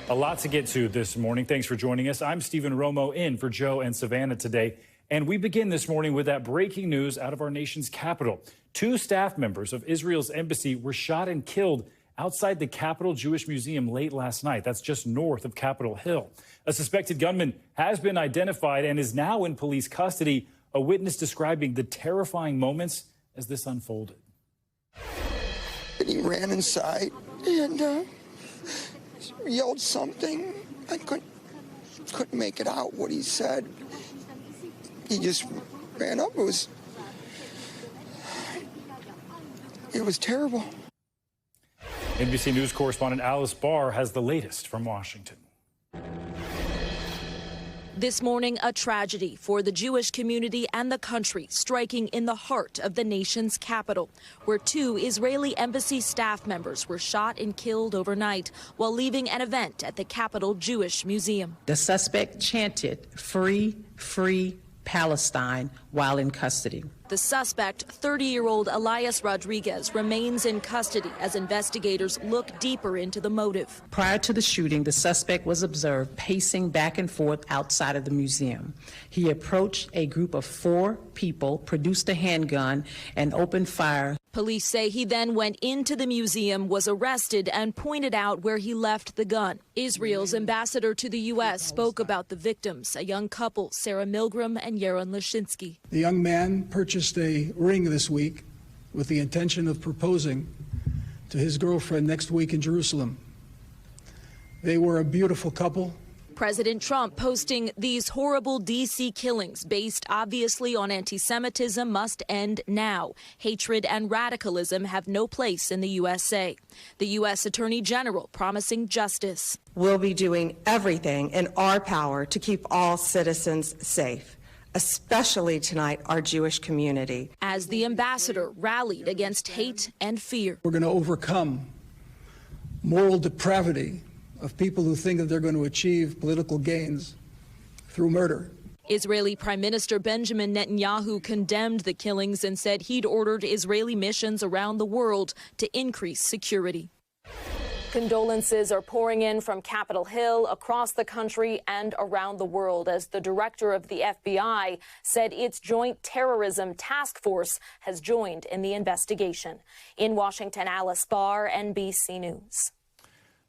A lot to get to this morning. Thanks for joining us. I'm Stephen Romo in for Joe and Savannah today. And we begin this morning with that breaking news out of our nation's capital. 2 staff members of Israel's embassy were shot and killed outside the Capitol Jewish Museum late last night. That's just north of Capitol Hill. A suspected gunman has been identified and is now in police custody. A witness describing the terrifying moments as this unfolded. And he ran inside and yelled something. I couldn't make it out what he said. He just ran up. It was terrible. NBC News correspondent Alice Barr has the latest from Washington. This morning, a tragedy for the Jewish community and the country, striking in the heart of the nation's capital, where 2 Israeli embassy staff members were shot and killed overnight while leaving an event at the Capitol Jewish Museum. The suspect chanted, "Free, free Palestine," while in custody. The suspect, 30-year-old Elias Rodriguez, remains in custody as investigators look deeper into the motive. Prior to the shooting, the suspect was observed pacing back and forth outside of the museum. He approached a group of 4 people, produced a handgun, and opened fire. Police say he then went into the museum, was arrested, and pointed out where he left the gun. Israel's ambassador to the U.S. spoke about the victims, a young couple, Sarah Milgram and Yaron Lashinsky. The young man purchased a ring this week with the intention of proposing to his girlfriend next week in Jerusalem. They were a beautiful couple. President Trump posting these horrible D.C. killings based obviously on anti-Semitism must end now. Hatred and radicalism have no place in the USA. The U.S. Attorney General promising justice. We'll be doing everything in our power to keep all citizens safe, especially tonight our Jewish community. As the ambassador rallied against hate and fear. We're going to overcome moral depravity of people who think that they're going to achieve political gains through murder. Israeli Prime Minister Benjamin Netanyahu condemned the killings and said he'd ordered Israeli missions around the world to increase security. Condolences are pouring in from Capitol Hill, across the country, and around the world as the director of the FBI said its Joint Terrorism Task Force has joined in the investigation. In Washington, Alice Barr, NBC News.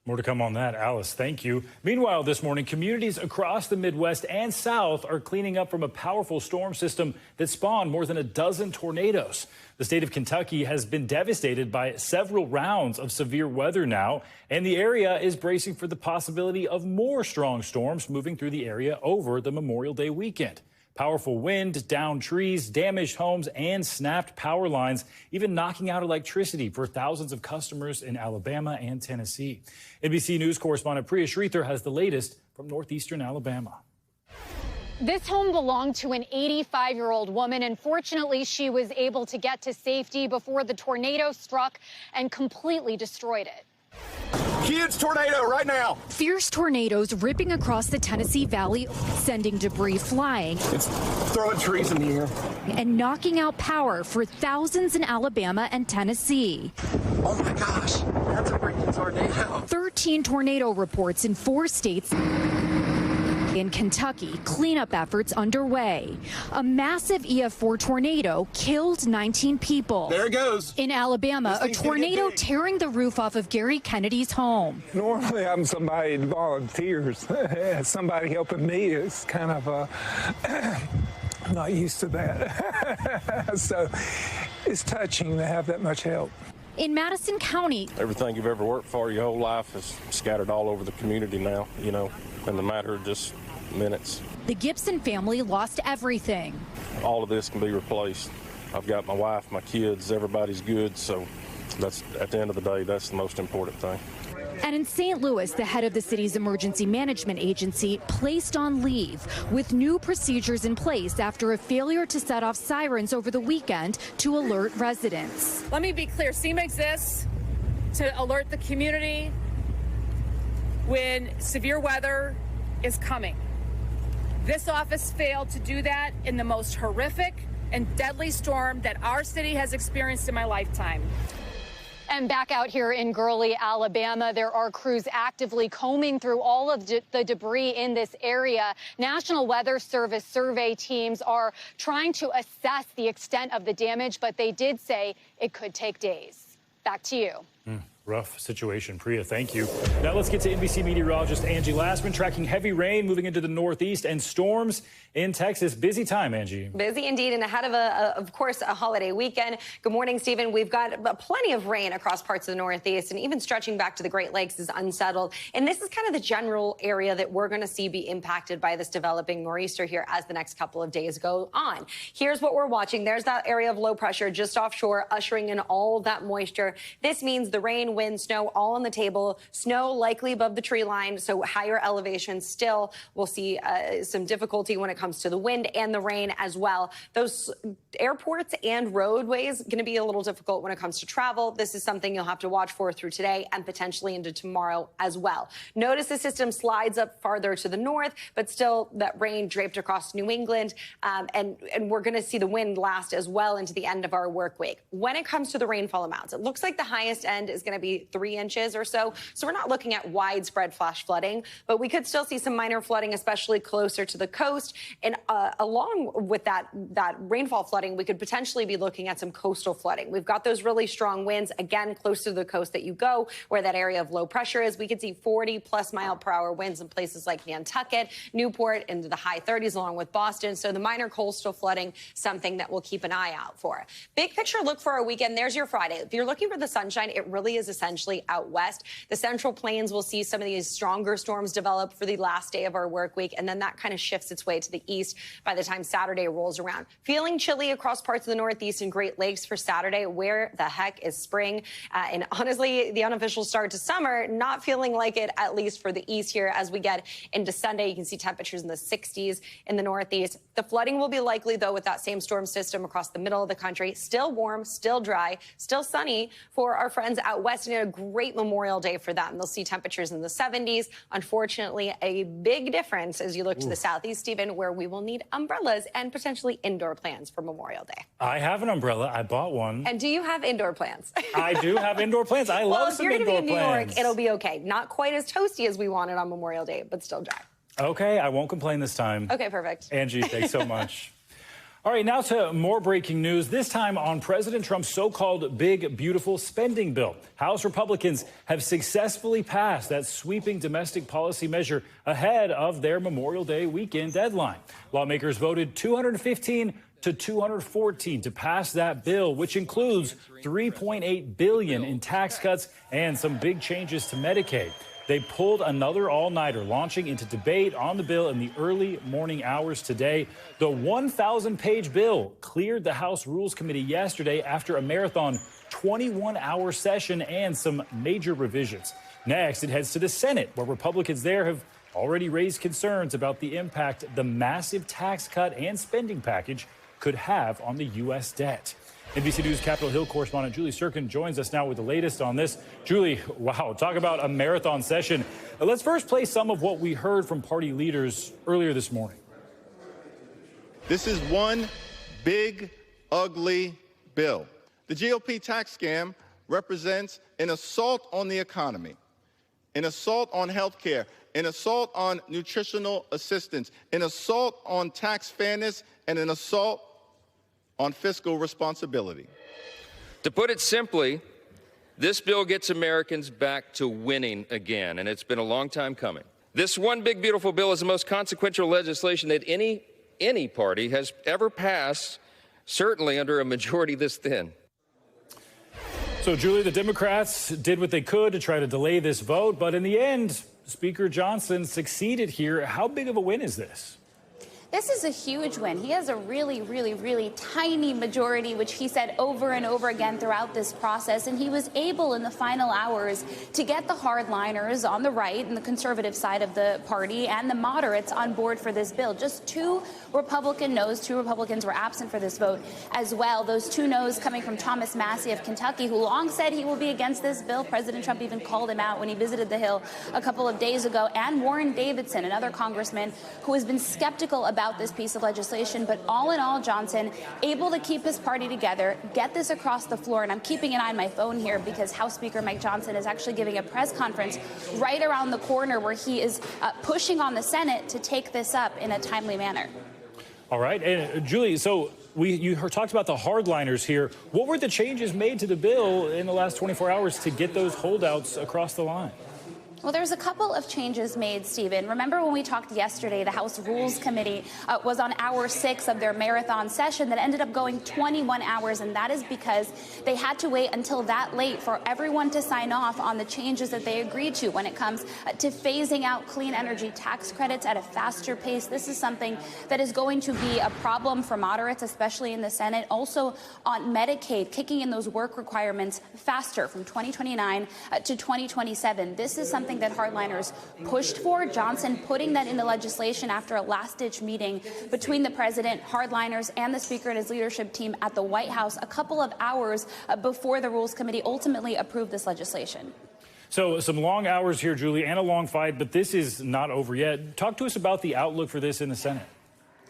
More to come on that, Alice. Thank you. Meanwhile, this morning, communities across the Midwest and South are cleaning up from a powerful storm system that spawned more than a dozen tornadoes. The state of Kentucky has been devastated by several rounds of severe weather now, and the area is bracing for the possibility of more strong storms moving through the area over the Memorial Day weekend. Powerful wind, downed trees, damaged homes, and snapped power lines, even knocking out electricity for thousands of customers in Alabama and Tennessee. NBC News correspondent Priya Shrithar has the latest from northeastern Alabama. This home belonged to an 85-year-old woman, and fortunately, she was able to get to safety before the tornado struck and completely destroyed it. Huge tornado right now. Fierce tornadoes ripping across the Tennessee Valley, sending debris flying. It's throwing trees in the air. And knocking out power for thousands in Alabama and Tennessee. Oh my gosh, that's a freaking tornado. 13 tornado reports in 4 states. In Kentucky, cleanup efforts underway. A massive EF4 tornado killed 19 people. There it goes. In Alabama, a tornado tearing the roof off of Gary Kennedy's home. Normally, I'm somebody that volunteers. Somebody helping me is kind of I'm not used to that. So it's touching to have that much help. In Madison County, everything you've ever worked for your whole life is scattered all over the community now, in the matter of just minutes. The Gibson family lost everything. All of this can be replaced. I've got my wife, my kids, everybody's good, so that's, at the end of the day, that's the most important thing. And in St. Louis, the head of the city's emergency management agency placed on leave with new procedures in place after a failure to set off sirens over the weekend to alert residents. Let me be clear, SEMA exists to alert the community when severe weather is coming. This office failed to do that in the most horrific and deadly storm that our city has experienced in my lifetime. And back out here in Gurley, Alabama, there are crews actively combing through all of the debris in this area. National Weather Service survey teams are trying to assess the extent of the damage, but they did say it could take days. Back to you. Rough situation. Priya, thank you. Now let's get to NBC meteorologist Angie Lassman tracking heavy rain moving into the northeast and storms in Texas. Busy time, Angie. Busy indeed, and ahead of course, a holiday weekend. Good morning, Stephen. We've got plenty of rain across parts of the northeast, and even stretching back to the Great Lakes is unsettled. And this is kind of the general area that we're going to see be impacted by this developing nor'easter here as the next couple of days go on. Here's what we're watching. There's that area of low pressure just offshore, ushering in all that moisture. This means the rain, wind, snow all on the table. Snow likely above the tree line, so higher elevation still. We'll see some difficulty when it comes to the wind and the rain as well. Those airports and roadways going to be a little difficult when it comes to travel. This is something you'll have to watch for through today and potentially into tomorrow as well. Notice the system slides up farther to the north, but still that rain draped across New England, and we're going to see the wind last as well into the end of our work week. When it comes to the rainfall amounts, it looks like the highest end is going to be 3 inches or so. So we're not looking at widespread flash flooding, but we could still see some minor flooding, especially closer to the coast. And along with that rainfall flooding, we could potentially be looking at some coastal flooding. We've got those really strong winds, again, close to the coast that you go, where that area of low pressure is. We could see 40+ mile-per-hour winds in places like Nantucket, Newport, into the high 30s, along with Boston. So the minor coastal flooding, something that we'll keep an eye out for. Big picture look for our weekend. There's your Friday. If you're looking for the sunshine, it really is essentially out west. The Central Plains will see some of these stronger storms develop for the last day of our work week, and then that kind of shifts its way to the east by the time Saturday rolls around. Feeling chilly across parts of the Northeast and Great Lakes for Saturday. Where the heck is spring? And honestly, the unofficial start to summer, not feeling like it, at least for the east here. As we get into Sunday, you can see temperatures in the 60s in the Northeast. The flooding will be likely, though, with that same storm system across the middle of the country. Still warm, still dry, still sunny for our friends out west, and a great Memorial Day for them. They'll see temperatures in the 70s. Unfortunately, a big difference as you look to the southeast, Stephen, where we will need umbrellas and potentially indoor plans for Memorial Day. I have an umbrella. I bought one. And do you have indoor plans? I do have indoor plans. I love some indoor plans. Well, if you're going to be in New York, it'll be okay. Not quite as toasty as we wanted on Memorial Day, but still dry. Okay, I won't complain this time. Okay, perfect. Angie, thanks so much. All right, now to more breaking news, this time on President Trump's so-called big, beautiful spending bill. House Republicans have successfully passed that sweeping domestic policy measure ahead of their Memorial Day weekend deadline. Lawmakers voted 215 to 214 to pass that bill, which includes $3.8 billion in tax cuts and some big changes to Medicaid. They pulled another all-nighter, launching into debate on the bill in the early morning hours today. The 1,000-page bill cleared the House Rules Committee yesterday after a marathon 21-hour session and some major revisions. Next, it heads to the Senate, where Republicans there have already raised concerns about the impact the massive tax cut and spending package could have on the U.S. debt. NBC News Capitol Hill correspondent Julie Sirkin joins us now with the latest on this. Julie, wow, talk about a marathon session. Let's first play some of what we heard from party leaders earlier this morning. This is one big, ugly bill. The GOP tax scam represents an assault on the economy, an assault on health care, an assault on nutritional assistance, an assault on tax fairness, and an assault on fiscal responsibility. To put it simply, this bill gets Americans back to winning again, and it's been a long time coming. This one big, beautiful bill is the most consequential legislation that any party has ever passed, certainly under a majority this thin. So, Julie, the Democrats did what they could to try to delay this vote, but in the end, Speaker Johnson succeeded here. How big of a win is this? This is a huge win. He has a really, really, really tiny majority, which he said over and over again throughout this process. And he was able in the final hours to get the hardliners on the right and the conservative side of the party and the moderates on board for this bill. Just 2 Republican noes. 2 Republicans were absent for this vote as well. Those 2 noes coming from Thomas Massie of Kentucky, who long said he will be against this bill. President Trump even called him out when he visited the Hill a couple of days ago. And Warren Davidson, another congressman who has been skeptical about about this piece of legislation. But all in all, Johnson able to keep his party together, get this across the floor. And I'm keeping an eye on my phone here because House Speaker Mike Johnson is actually giving a press conference right around the corner where he is pushing on the Senate to take this up in a timely manner. All right. And Julie, so you talked about the hardliners here. What were the changes made to the bill in the last 24 hours to get those holdouts across the line? Well, there's a couple of changes made, Stephen. Remember when we talked yesterday, the House Rules Committee was on hour 6 of their marathon session that ended up going 21 hours, and that is because they had to wait until that late for everyone to sign off on the changes that they agreed to when it comes to phasing out clean energy tax credits at a faster pace. This is something that is going to be a problem for moderates, especially in the Senate. Also on Medicaid, kicking in those work requirements faster from 2029 to 2027. This is something that hardliners pushed for. Johnson putting that into legislation after a last-ditch meeting between the president, hardliners, and the speaker and his leadership team at the White House a couple of hours before the Rules Committee ultimately approved this legislation. So some long hours here, Julie, and a long fight, but this is not over yet. Talk to us about the outlook for this in the Senate.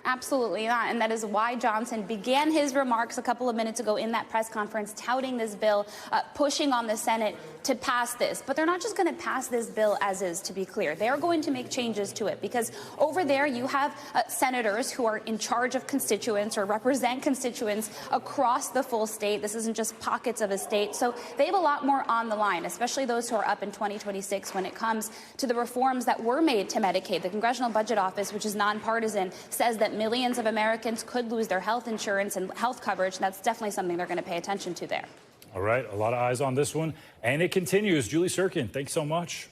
Absolutely not. And that is why Johnson began his remarks a couple of minutes ago in that press conference touting this bill, pushing on the Senate to pass this. But they're not just going to pass this bill as is, to be clear. They're going to make changes to it because over there you have senators who are in charge of constituents or represent constituents across the full state. This isn't just pockets of a state. So they have a lot more on the line, especially those who are up in 2026 when it comes to the reforms that were made to Medicaid. The Congressional Budget Office, which is nonpartisan, says that millions of Americans could lose their health insurance and health coverage. And that's definitely something they're going to pay attention to there. All right. A lot of eyes on this one. And it continues. Julie Sirkin, thanks so much.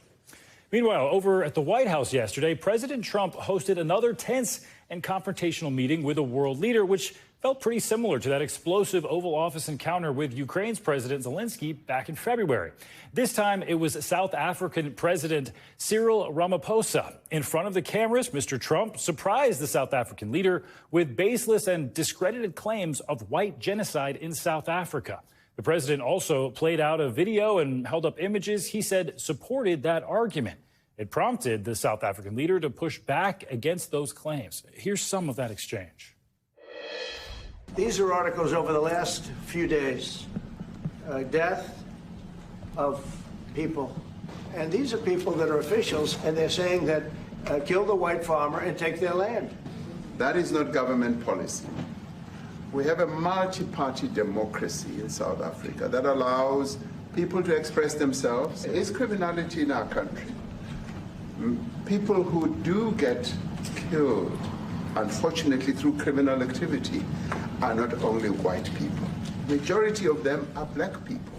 Meanwhile, over at the White House yesterday, President Trump hosted another tense and confrontational meeting with a world leader, which felt pretty similar to that explosive Oval Office encounter with Ukraine's President Zelensky back in February. This time, it was South African President Cyril Ramaphosa. In front of the cameras, Mr. Trump surprised the South African leader with baseless and discredited claims of white genocide in South Africa. The president also played out a video and held up images he said supported that argument. It prompted the South African leader to push back against those claims. Here's some of that exchange. These are articles over the last few days. Death of people. And these are people that are officials, and they're saying that kill the white farmer and take their land. That is not government policy. We have a multi-party democracy in South Africa that allows people to express themselves. There is criminality in our country. People who do get killed, unfortunately, through criminal activity, are not only white people. Majority of them are black people.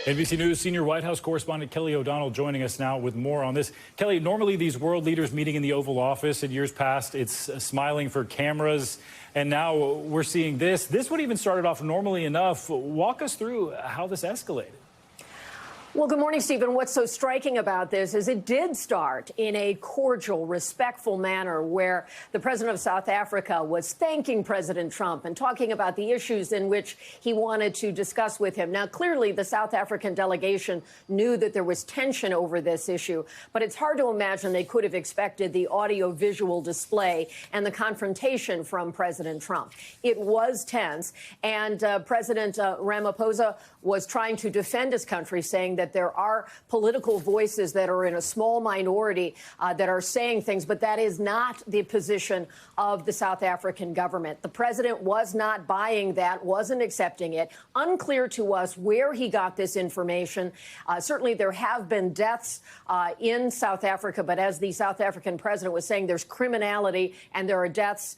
NBC News senior White House correspondent Kelly O'Donnell joining us now with more on this. Kelly, normally these world leaders meeting in the Oval Office in years past, it's smiling for cameras, and now we're seeing this. This one even started off normally enough. Walk us through how this escalated. Well, good morning, Stephen. What's so striking about this is it did start in a cordial, respectful manner where the president of South Africa was thanking President Trump and talking about the issues in which he wanted to discuss with him. Now, clearly, the South African delegation knew that there was tension over this issue, but it's hard to imagine they could have expected the audio-visual display and the confrontation from President Trump. It was tense, and President Ramaphosa was trying to defend his country, saying that there are political voices that are in a small minority that are saying things, but that is not the position of the South African government. The president was not buying that, wasn't accepting it. Unclear to us where he got this information. Certainly there have been deaths in South Africa, but as the South African president was saying, there's criminality and there are deaths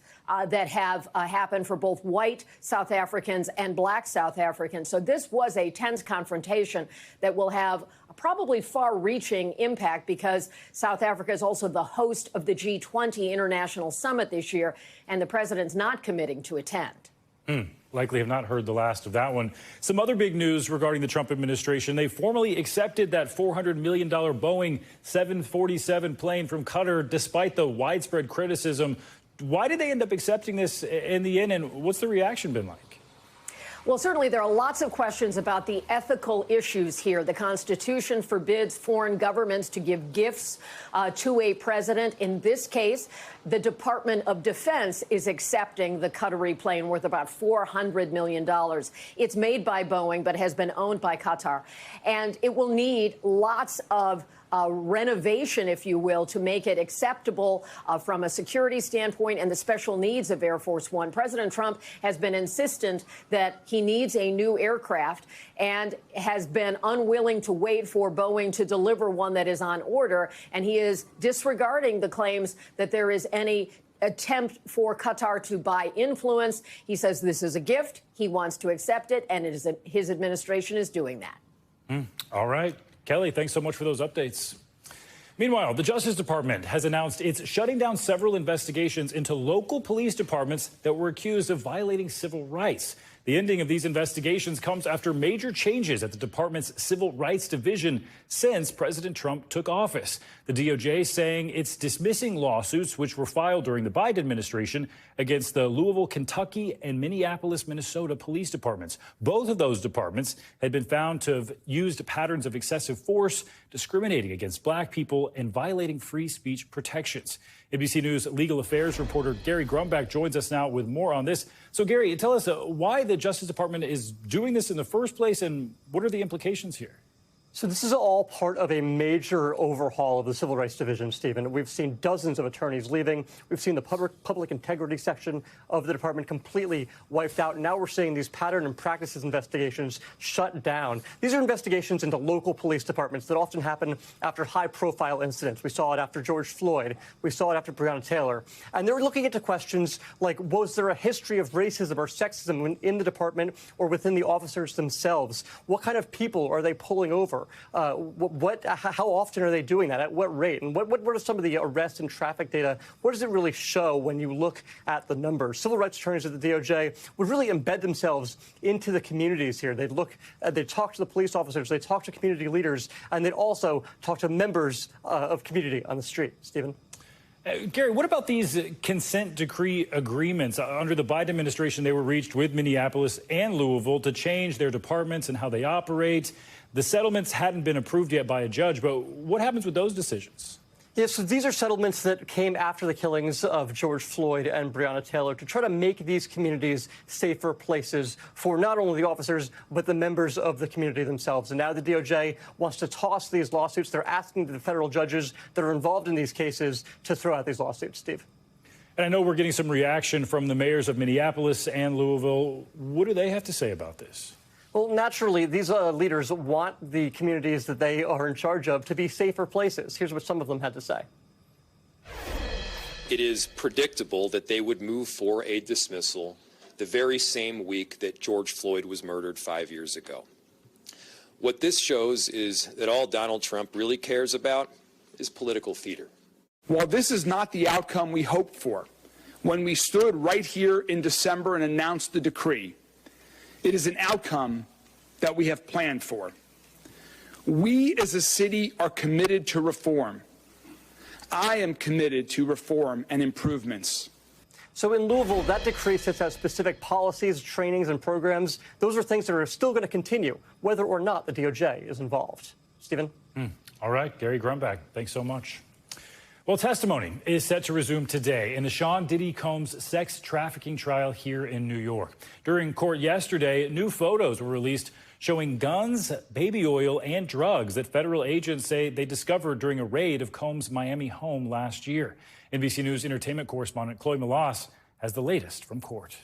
that have happened for both white South Africans and black South Africans. So this was a tense confrontation that will have a probably far-reaching impact because South Africa is also the host of the G20 International Summit this year, and the president's not committing to attend. Likely have not heard the last of that one. Some other big news regarding the Trump administration. They formally accepted that $400 million Boeing 747 plane from Qatar, despite the widespread criticism. Why did they end up accepting this in the end, and what's the reaction been like? Well, certainly there are lots of questions about the ethical issues here. The Constitution forbids foreign governments to give gifts to a president. In this case, the Department of Defense is accepting the Qatari plane worth about $400 million. It's made by Boeing, but has been owned by Qatar. And it will need lots of renovation, if you will, to make it acceptable from a security standpoint and the special needs of Air Force One. President Trump has been insistent that he needs a new aircraft and has been unwilling to wait for Boeing to deliver one that is on order. And he is disregarding the claims that there is any attempt for Qatar to buy influence. He says this is a gift. He wants to accept it, and his administration is doing that. All right. Kelly, thanks so much for those updates. Meanwhile, the Justice Department has announced it's shutting down several investigations into local police departments that were accused of violating civil rights. The ending of these investigations comes after major changes at the department's Civil Rights Division since President Trump took office. The DOJ saying it's dismissing lawsuits which were filed during the Biden administration against the Louisville, Kentucky and Minneapolis, Minnesota police departments. Both of those departments had been found to have used patterns of excessive force, discriminating against black people and violating free speech protections. NBC News legal affairs reporter Gary Grumbach joins us now with more on this. So, Gary, tell us why the Justice Department is doing this in the first place and what are the implications here? So this is all part of a major overhaul of the Civil Rights Division, Stephen. We've seen dozens of attorneys leaving. We've seen the public integrity section of the department completely wiped out. And now we're seeing these pattern and practices investigations shut down. These are investigations into local police departments that often happen after high-profile incidents. We saw it after George Floyd. We saw it after Breonna Taylor. And they're looking into questions like, was there a history of racism or sexism in the department or within the officers themselves? What kind of people are they pulling over? How often are they doing that? At what rate? And what are some of the arrest and traffic data? What does it really show when you look at the numbers? Civil rights attorneys at the DOJ would really embed themselves into the communities here. They'd talk to the police officers, they'd talk to community leaders, and they'd also talk to members of community on the street. Stephen? Gary, what about these consent decree agreements? Under the Biden administration, they were reached with Minneapolis and Louisville to change their departments and how they operate. The settlements hadn't been approved yet by a judge, but what happens with those decisions? Yes, so these are settlements that came after the killings of George Floyd and Breonna Taylor to try to make these communities safer places for not only the officers, but the members of the community themselves. And now the DOJ wants to toss these lawsuits. They're asking the federal judges that are involved in these cases to throw out these lawsuits. Steve? And I know we're getting some reaction from the mayors of Minneapolis and Louisville. What do they have to say about this? Well, naturally, these leaders want the communities that they are in charge of to be safer places. Here's what some of them had to say. It is predictable that they would move for a dismissal the very same week that George Floyd was murdered 5 years ago. What this shows is that all Donald Trump really cares about is political theater. While this is not the outcome we hoped for when we stood right here in December and announced the decree, it is an outcome that we have planned for. We as a city are committed to reform. I am committed to reform and improvements. So in Louisville, that decree sets out specific policies, trainings, and programs. Those are things that are still going to continue, whether or not the DOJ is involved. Stephen? All right, Gary Grumbach, thanks so much. Well, testimony is set to resume today in the Sean Diddy Combs sex trafficking trial here in New York. During court yesterday, new photos were released showing guns, baby oil, and drugs that federal agents say they discovered during a raid of Combs' Miami home last year. NBC News entertainment correspondent Chloe Malas has the latest from court.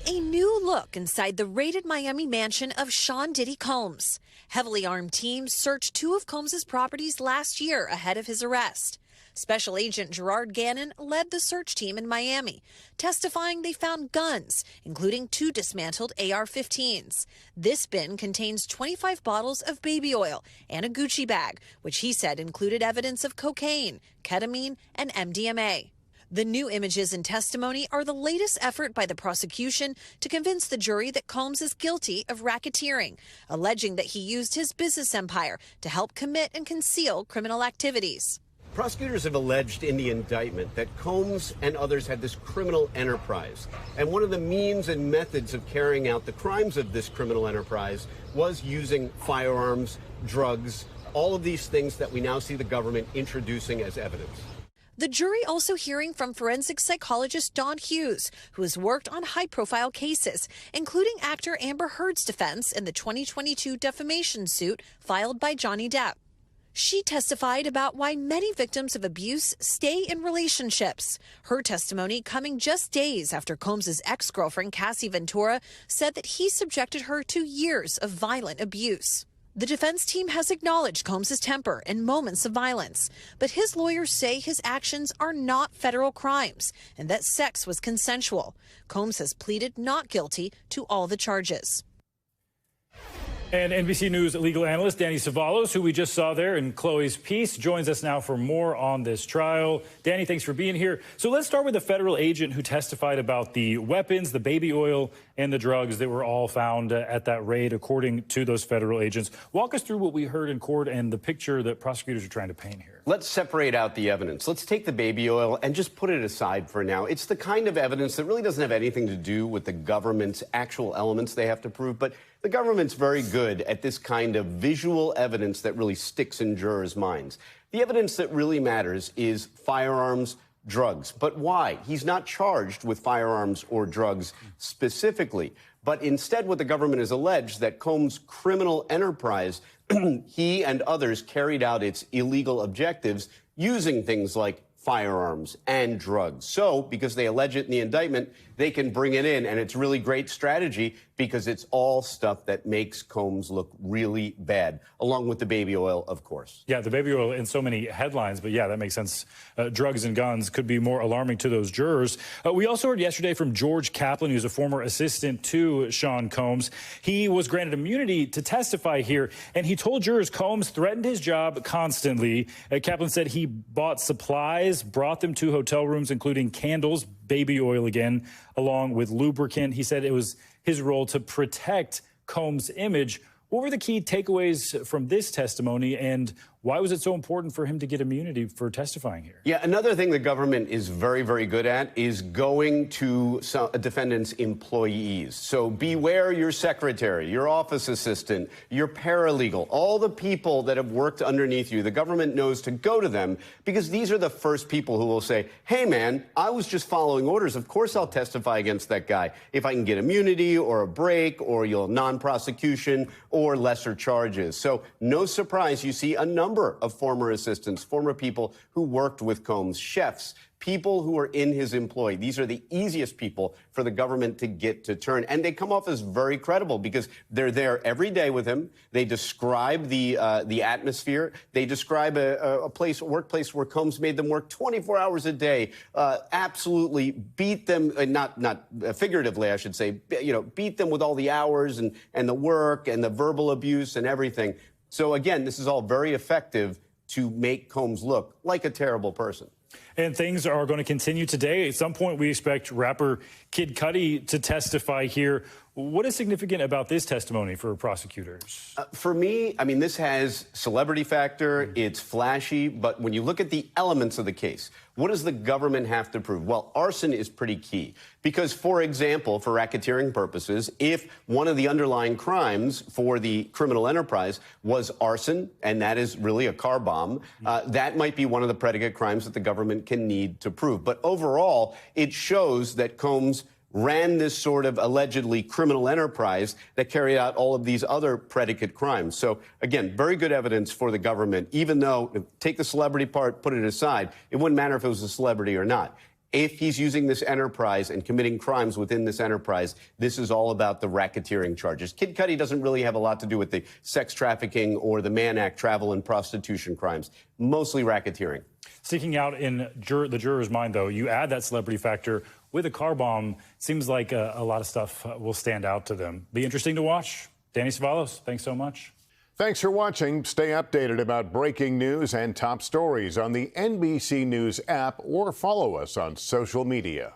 A new look inside the raided Miami mansion of Sean Diddy Combs. Heavily armed teams searched two of Combs' properties last year ahead of his arrest. Special Agent Gerard Gannon led the search team in Miami, testifying they found guns, including 2 dismantled AR-15s. This bin contains 25 bottles of baby oil and a Gucci bag, which he said included evidence of cocaine, ketamine, and MDMA. The new images and testimony are the latest effort by the prosecution to convince the jury that Combs is guilty of racketeering, alleging that he used his business empire to help commit and conceal criminal activities. Prosecutors have alleged in the indictment that Combs and others had this criminal enterprise. And one of the means and methods of carrying out the crimes of this criminal enterprise was using firearms, drugs, all of these things that we now see the government introducing as evidence. The jury also hearing from forensic psychologist Dawn Hughes, who has worked on high-profile cases, including actor Amber Heard's defense in the 2022 defamation suit filed by Johnny Depp. She testified about why many victims of abuse stay in relationships. Her testimony coming just days after Combs' ex-girlfriend, Cassie Ventura, said that he subjected her to years of violent abuse. The defense team has acknowledged Combs' temper and moments of violence, but his lawyers say his actions are not federal crimes and that sex was consensual. Combs has pleaded not guilty to all the charges. And NBC News legal analyst Danny Savalos, who we just saw there in Chloe's piece, joins us now for more on this trial. Danny, thanks for being here. So let's start with the federal agent who testified about the weapons, the baby oil, and the drugs that were all found at that raid, according to those federal agents. Walk us through what we heard in court and the picture that prosecutors are trying to paint here. Let's separate out the evidence. Let's take the baby oil and just put it aside for now. It's the kind of evidence that really doesn't have anything to do with the government's actual elements they have to prove, but the government's very good at this kind of visual evidence that really sticks in jurors' minds. The evidence that really matters is firearms, drugs. But why? He's not charged with firearms or drugs specifically, but instead what the government has alleged that Combs' criminal enterprise, he and others carried out its illegal objectives using things like firearms and drugs. So, because they allege it in the indictment, they can bring it in, and it's really great strategy because it's all stuff that makes Combs look really bad, along with the baby oil, of course. Yeah, the baby oil in so many headlines, but yeah, that makes sense. Drugs and guns could be more alarming to those jurors. We also heard yesterday from George Kaplan, who's a former assistant to Sean Combs. He was granted immunity to testify here, and he told jurors Combs threatened his job constantly. Kaplan said he bought supplies, brought them to hotel rooms, including candles, baby oil again, along with lubricant. He said it was his role to protect Combs' image. What were the key takeaways from this testimony, and why was it so important for him to get immunity for testifying here? Yeah, another thing the government is very, very good at is going to a defendant's employees. So beware your secretary, your office assistant, your paralegal, all the people that have worked underneath you. The government knows to go to them because these are the first people who will say, hey, man, I was just following orders. Of course I'll testify against that guy if I can get immunity or a break or you'll non-prosecution or lesser charges. So no surprise, you see a number of former assistants, former people who worked with Combs, chefs, people who are in his employ. These are the easiest people for the government to get to turn. And they come off as very credible because they're there every day with him. They describe the atmosphere. They describe a workplace where Combs made them work 24 hours a day, absolutely beat them, not figuratively, I should say, beat them with all the hours and the work and the verbal abuse and everything. So again, this is all very effective to make Combs look like a terrible person. And things are going to continue today. At some point, we expect rapper Kid Cudi to testify here. What is significant about this testimony for prosecutors? For me, I mean, this has celebrity factor. It's flashy. But when you look at the elements of the case, what does the government have to prove? Well, arson is pretty key. Because, for example, for racketeering purposes, if one of the underlying crimes for the criminal enterprise was arson, and that is really a car bomb, that might be one of the predicate crimes that the government can need to prove. But overall, it shows that Combs ran this sort of allegedly criminal enterprise that carried out all of these other predicate crimes. So, again, very good evidence for the government, even though, take the celebrity part, put it aside, it wouldn't matter if it was a celebrity or not. If he's using this enterprise and committing crimes within this enterprise, this is all about the racketeering charges. Kid Cudi doesn't really have a lot to do with the sex trafficking or the Mann Act travel and prostitution crimes, mostly racketeering. Sticking out in the juror's mind, though, you add that celebrity factor with a car bomb. Seems like a lot of stuff will stand out to them. Be interesting to watch. Danny Savalos, thanks so much. Thanks for watching. Stay updated about breaking news and top stories on the NBC News app or follow us on social media.